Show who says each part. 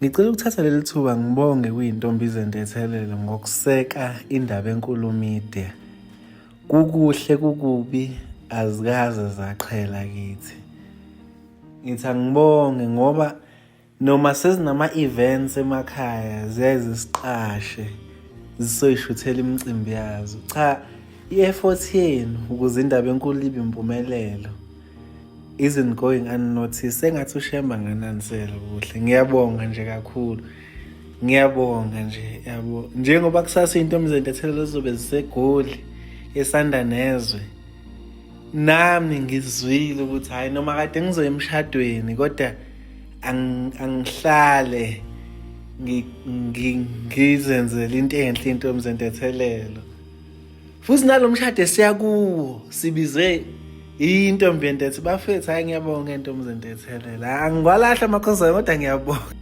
Speaker 1: Ngicela ukuthatha leli thuba ngibonge kwizintombi Ntethelelo ngokuseka INDABENKULU MEDIA. Kukuhle kukubi azikaze zaqhela kithi. Ngithi angibonge ngoba noma sezinama-events emakhaya ziyaye zisiqashe zisoyishuthela imicimbi yazo. Cha, i-effort yenu ukuze INDABENKULU ibe impumelelo isn't going unnoticed. Sengathi ushemba ngananisela kuhle. Ngiyabonga nje kakhulu. Ngiyabonga nje, yabo. Njengoba kusasa iy'ntombi Ntethelelo zizobe ziseGoli esanda nezwe. Nami ngizwile ukuthi hayi noma kade ngizoya emshadweni kodwa angihlale ngizenzele into enhle iy'ntombi Ntethelelo. Futhi nalo mshado siya kuwo sibize intombi Ntethelelo. Bafethu hayi ngiyabonga intombi Ntethelelo. Angiwalahla amakhosana kodwa ngiyabonga.